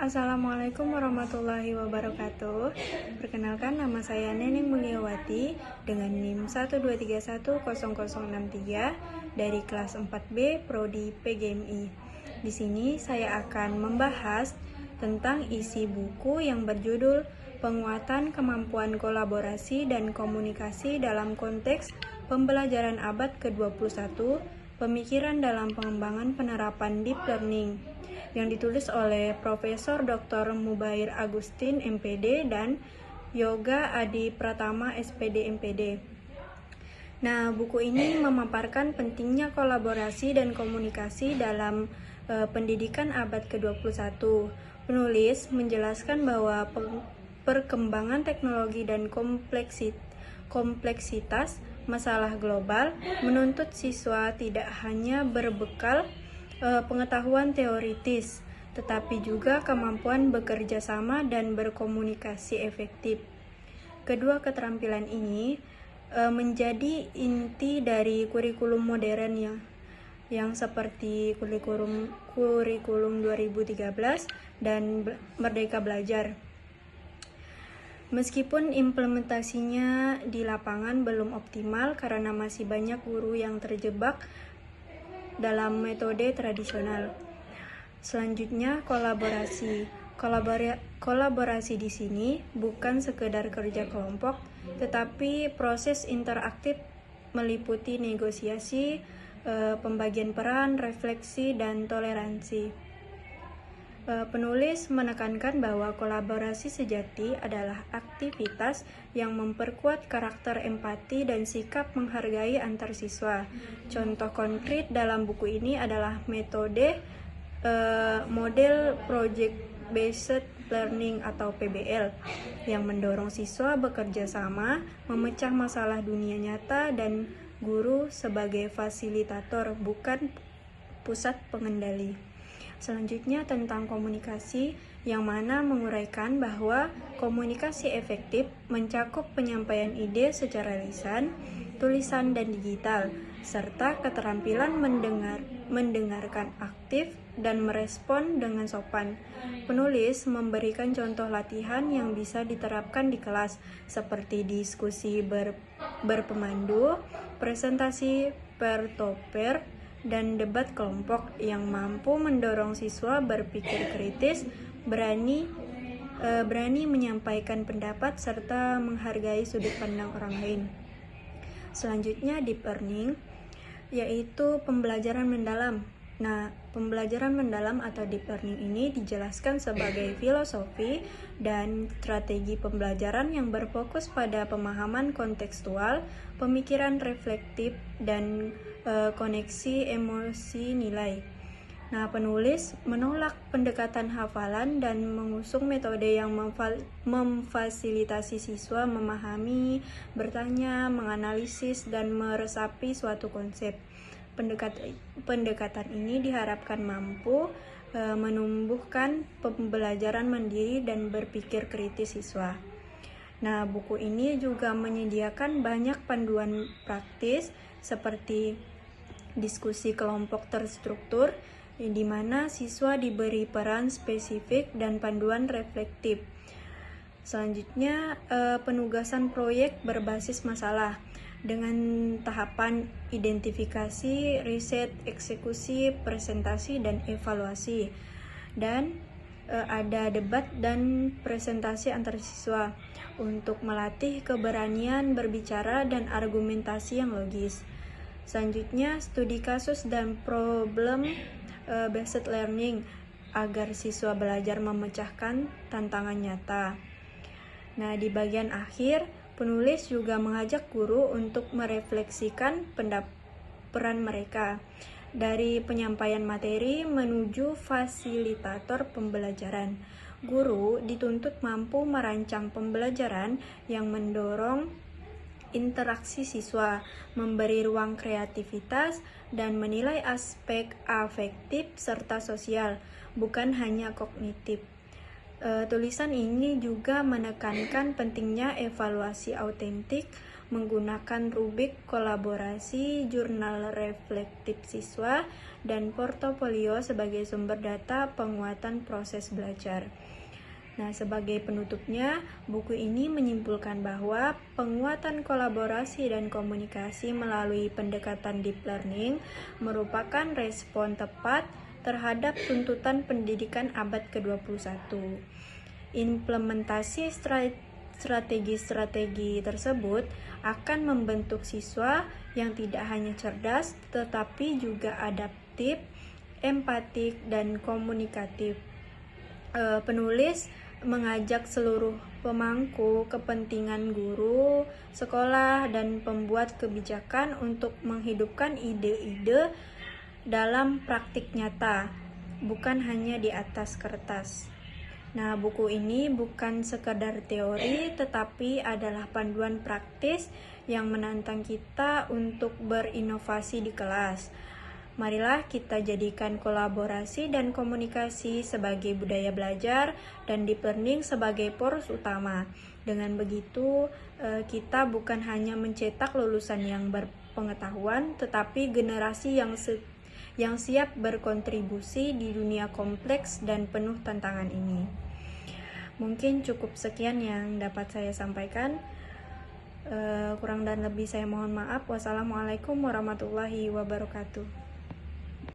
Assalamualaikum warahmatullahi wabarakatuh. Perkenalkan, nama saya Neneng Mulyawati dengan NIM 123100063 dari kelas 4B Prodi PGMI. Di sini saya akan membahas tentang isi buku yang berjudul Penguatan Kemampuan Kolaborasi dan Komunikasi dalam Konteks Pembelajaran Abad ke-21, Pemikiran dalam Pengembangan Penerapan Deep Learning, yang ditulis oleh Profesor Dr. Mubair Agustin MPD dan Yoga Adi Pratama SPD MPD. Nah, buku ini memaparkan pentingnya kolaborasi dan komunikasi dalam pendidikan abad ke-21. Penulis menjelaskan bahwa perkembangan teknologi dan kompleksitas masalah global menuntut siswa tidak hanya berbekal pengetahuan teoritis, tetapi juga kemampuan bekerja sama dan berkomunikasi efektif. Kedua keterampilan ini menjadi inti dari kurikulum modern yang seperti kurikulum 2013 dan Merdeka Belajar. Meskipun implementasinya di lapangan belum optimal karena masih banyak guru yang terjebak dalam metode tradisional. Selanjutnya, kolaborasi di sini bukan sekedar kerja kelompok, tetapi proses interaktif meliputi negosiasi, pembagian peran, refleksi, dan toleransi. Penulis menekankan bahwa kolaborasi sejati adalah aktivitas yang memperkuat karakter empati dan sikap menghargai antar siswa. Contoh konkret dalam buku ini adalah model Project Based Learning atau PBL yang mendorong siswa bekerja sama, memecah masalah dunia nyata, dan guru sebagai fasilitator, bukan pusat pengendali. Selanjutnya tentang komunikasi, yang mana menguraikan bahwa komunikasi efektif mencakup penyampaian ide secara lisan, tulisan, dan digital, serta keterampilan mendengarkan aktif dan merespon dengan sopan. Penulis memberikan contoh latihan yang bisa diterapkan di kelas, seperti diskusi berpemandu, presentasi peer-to-peer, dan debat kelompok yang mampu mendorong siswa berpikir kritis, berani menyampaikan pendapat, serta menghargai sudut pandang orang lain. Selanjutnya, deep learning, yaitu pembelajaran mendalam. Nah, pembelajaran mendalam atau deep learning ini dijelaskan sebagai filosofi dan strategi pembelajaran yang berfokus pada pemahaman kontekstual, pemikiran reflektif, dan koneksi emosi nilai. Nah, penulis menolak pendekatan hafalan dan mengusung metode yang memfasilitasi siswa memahami, bertanya, menganalisis, dan meresapi suatu konsep. Pendekatan ini diharapkan mampu menumbuhkan pembelajaran mandiri dan berpikir kritis siswa. Nah, buku ini juga menyediakan banyak panduan praktis seperti diskusi kelompok terstruktur, di mana siswa diberi peran spesifik dan panduan reflektif. Selanjutnya, penugasan proyek berbasis masalah dengan tahapan identifikasi, riset, eksekusi, presentasi, dan evaluasi. Dan ada debat dan presentasi antar siswa untuk melatih keberanian berbicara dan argumentasi yang logis. Selanjutnya, studi kasus dan problem based learning agar siswa belajar memecahkan tantangan nyata. Nah, di bagian akhir, penulis juga mengajak guru untuk merefleksikan peran mereka dari penyampaian materi menuju fasilitator pembelajaran. Guru dituntut mampu merancang pembelajaran yang mendorong interaksi siswa, memberi ruang kreativitas, dan menilai aspek afektif serta sosial, bukan hanya kognitif. Tulisan ini juga menekankan pentingnya evaluasi autentik, menggunakan rubrik kolaborasi, jurnal reflektif siswa, dan portofolio sebagai sumber data penguatan proses belajar. Nah, sebagai penutupnya, buku ini menyimpulkan bahwa penguatan kolaborasi dan komunikasi melalui pendekatan deep learning merupakan respon tepat terhadap tuntutan pendidikan abad ke-21. Implementasi strategi-strategi tersebut akan membentuk siswa yang tidak hanya cerdas, tetapi juga adaptif, empatik, dan komunikatif. Penulis mengajak seluruh pemangku kepentingan guru, sekolah, dan pembuat kebijakan untuk menghidupkan ide-ide dalam praktik nyata, bukan hanya di atas kertas. Nah, buku ini bukan sekadar teori, tetapi adalah panduan praktis yang menantang kita untuk berinovasi di kelas. Marilah kita jadikan kolaborasi dan komunikasi sebagai budaya belajar dan deep learning sebagai poros utama. Dengan begitu, kita bukan hanya mencetak lulusan yang berpengetahuan, tetapi generasi yang siap berkontribusi di dunia kompleks dan penuh tantangan ini. Mungkin cukup sekian yang dapat saya sampaikan. Kurang dan lebih saya mohon maaf. Wassalamualaikum warahmatullahi wabarakatuh.